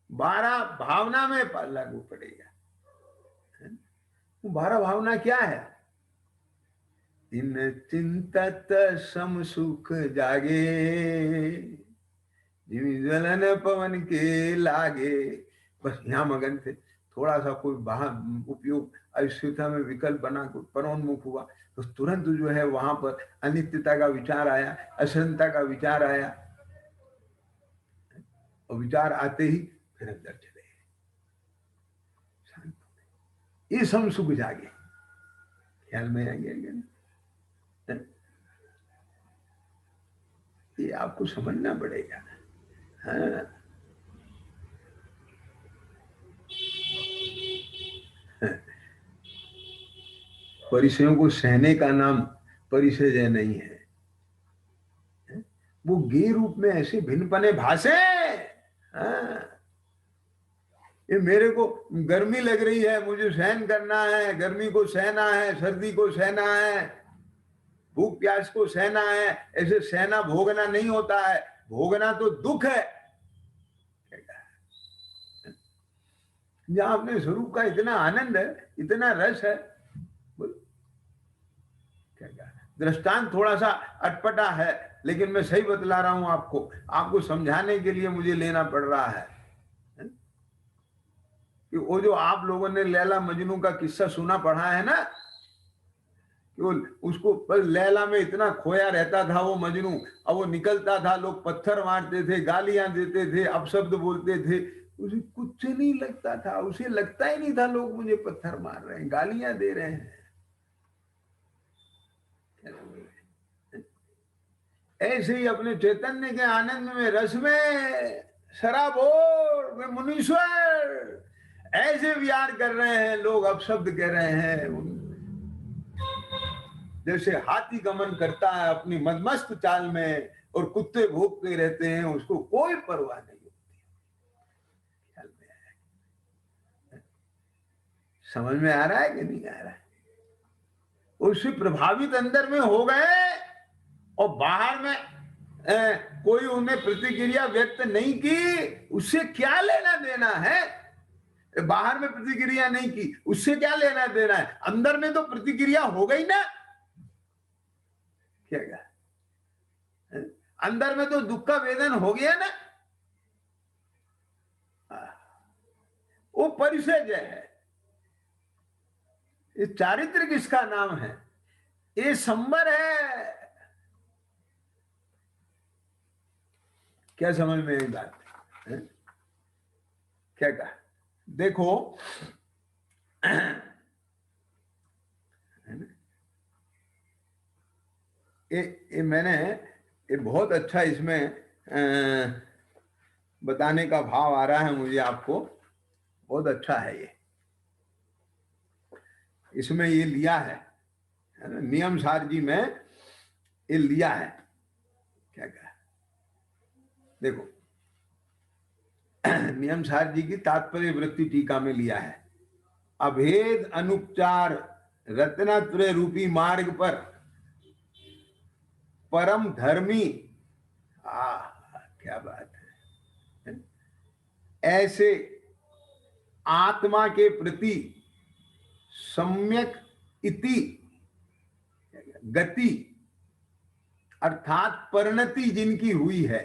12 भावना में लागू पड़ेगा। 12 भावना क्या है? इन चिंतत सम सुख जागे, जिमी ज्वलन पवन के लागे। बस यहां मगन थे, थोड़ा सा कोई बाहर उपयोग अस्थिरता में विकल्प बना, कोई परोन्मुख हुआ तो तुरंत जो है वहां पर अनित्यता का विचार आया, अशंता का विचार आया, और विचार आते ही फिर अंदर चले गए, शांत हो गए, ये सम सुख जागे। ख्याल में आ गया? ये आपको समझना पड़ेगा। हाँ। परिचयों को सहने का नाम परिचय नहीं है। वो गे रूप में ऐसे भिन्नपने भाषे। हाँ। ये मेरे को गर्मी लग रही है, मुझे सहन करना है, गर्मी को सहना है, सर्दी को सहना है, भूख प्यास को सहना है। ऐसे सहना भोगना नहीं होता है, भोगना तो दुख है। जहां अपने स्वरूप का इतना आनंद है, इतना रस है, क्या क्या दृष्टांत थोड़ा सा अटपटा है, लेकिन मैं सही बतला रहा हूं आपको, आपको समझाने के लिए मुझे लेना पड़ रहा है कि वो जो आप लोगों ने लैला मजनू का किस्सा सुना पढ़ा है ना, उसको बस लैला में इतना खोया रहता था वो मजनू, अब वो निकलता था, लोग पत्थर मारते थे, गालियां देते थे, अपशब्द बोलते थे, उसे कुछ नहीं लगता था, उसे लगता ही नहीं था लोग मुझे पत्थर मार रहे हैं, गालियां दे रहे हैं। ऐसे ही अपने चैतन्य के आनंद में, रस में शराबोर में मुनीश्वर ऐसे विहार कर रहे हैं, लोग अपशब्द कह रहे हैं। जैसे हाथी गमन करता है अपनी मदमस्त चाल में और कुत्ते भौंकते रहते हैं, उसको कोई परवाह नहीं होती। ख्याल में आया? समझ में आ रहा है कि नहीं आ रहा है? उससे प्रभावित अंदर में हो गए और बाहर में कोई उन्हें प्रतिक्रिया व्यक्त नहीं की, उससे क्या लेना देना है? बाहर में प्रतिक्रिया नहीं की, उससे क्या लेना देना है? अंदर में तो प्रतिक्रिया हो गई ना। क्या कहा? अंदर में तो दुख का वेदन हो गया ना। वो परिचय है, ये चारित्र किसका नाम है? ये संबर है। क्या समझ में आई बात है? क्या कहा? देखो ये मैंने ये बहुत अच्छा इसमें बताने का भाव आ रहा है मुझे, आपको बहुत अच्छा है ये, इसमें ये लिया है ना, नियम सार जी में ये लिया है। क्या कहा? देखो नियम सार जी की तात्पर्य वृत्ति टीका में लिया है, अभेद अनुपचार रत्नत्रय रूपी मार्ग पर परम धर्मी, क्या बात है, ऐसे आत्मा के प्रति सम्यक इति गति अर्थात परिणति जिनकी हुई है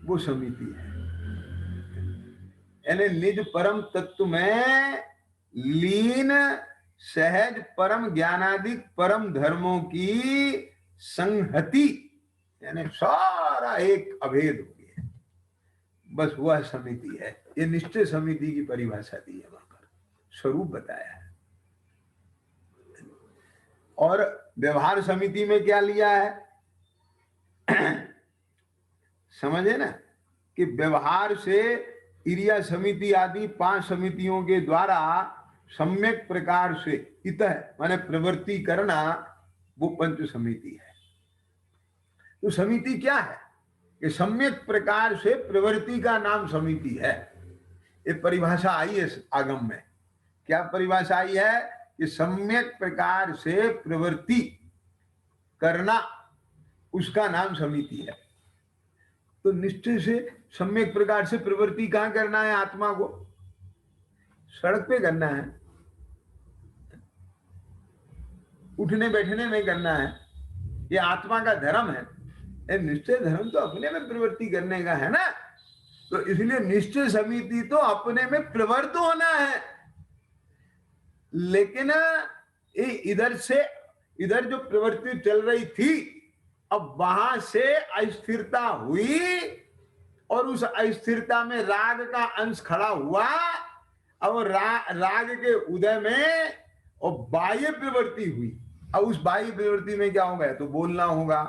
वो समिति है। यानी निज परम तत्व में लीन सहज परम ज्ञानादिक परम धर्मों की संहति, यानी सारा एक अभेद हो गया, बस वह समिति है। ये निश्चय समिति की परिभाषा दी है, वहां पर स्वरूप बताया है। और व्यवहार समिति में क्या लिया है समझे ना, कि व्यवहार से इरिया समिति आदि 5 समितियों के द्वारा सम्यक प्रकार से इतः माने प्रवृत्ति करना, वो पंच समिति है। तो समिति क्या है कि सम्यक प्रकार से प्रवृत्ति का नाम समिति है। ये परिभाषा आई है आगम में। क्या परिभाषा आई है कि सम्यक प्रकार से प्रवृत्ति करना, उसका नाम समिति है। तो निश्चय से सम्यक प्रकार से प्रवृत्ति कहां करना है? आत्मा को सड़क पे करना है, उठने बैठने में करना है, ये आत्मा का धर्म है। निश्चय धर्म तो अपने में प्रवृत्ति करने का है ना, तो इसलिए निश्चय समिति तो अपने में प्रवृत्त होना है। लेकिन इधर जो प्रवृत्ति चल रही थी, अब वहां से अस्थिरता हुई और उस अस्थिरता में राग का अंश खड़ा हुआ। अब राग के उदय में और बाह्य प्रवृत्ति हुई। अब उस बाह्य प्रवृत्ति में क्या होगा? तो बोलना होगा,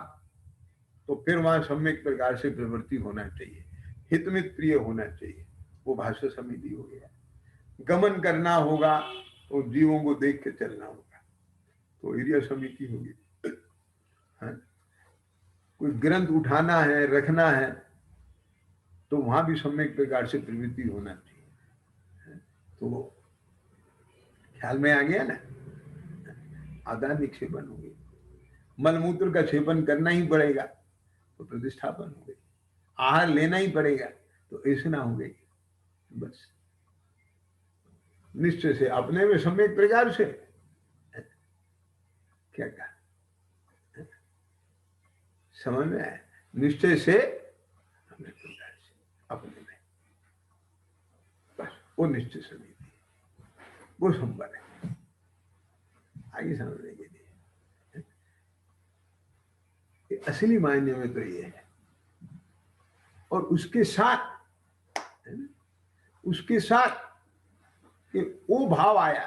तो फिर वहां सम्यक प्रकार से प्रवृत्ति होना चाहिए, हितमित प्रिय होना चाहिए, वो भाष्य समिति हो गया। गमन करना होगा तो जीवों को देख के चलना होगा, तो इरिया समिति होगी। कोई ग्रंथ उठाना है, रखना है, तो वहां भी सम्यक प्रकार से प्रवृत्ति होना चाहिए। तो ख्याल में आ गया ना, आदान निक्षेपण हो गई। मलमूत्र का सेवन करना ही पड़ेगा तो प्रतिष्ठापन हो गई, आहार लेना ही पड़ेगा तो ऐसा हो गई। बस निश्चय से अपने में सम्यक प्रकार से क्या कहा, समझ में आया? निश्चय से सम्यक प्रकार से अपने में, बस वो निश्चय समिति, वो संबंध है। आगे समझने के लिए असली मायने में तो ये है। और उसके साथ कि वो भाव आया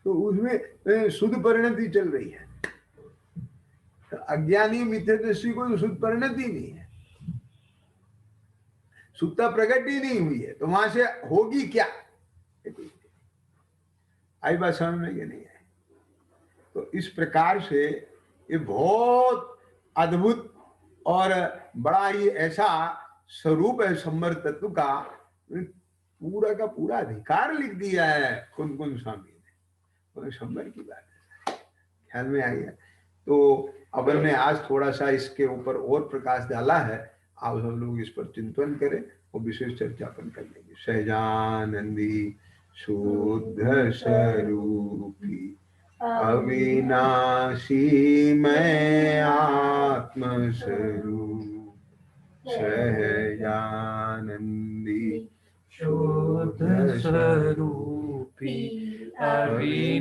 तो उसमें शुद्ध परिणति चल रही है। तो अज्ञानी मिथ्यादृष्टि को शुद्ध परिणति नहीं है, शुद्धता प्रकट ही नहीं हुई है, तो वहां से होगी क्या? आई बात समझ में कि नहीं है? तो इस प्रकार से ये बहुत अद्भुत और बड़ा ही ऐसा स्वरूप है संवर तत्व का, पूरा का पूरा अधिकार लिख दिया है कुन स्वामी ने। संवर की बात है, ख्याल में आ गया? तो अब हमने आज थोड़ा सा इसके ऊपर और प्रकाश डाला है। आप सब लोग इस पर चिंतन करें और विशेष चर्चापन कर लेंगे। सहजानंदी शुद्ध स्वरूपी अविनाशी मैं आत्म स्वरूप, सहजानंदी शुद्ध स्वरूपी अविनाशी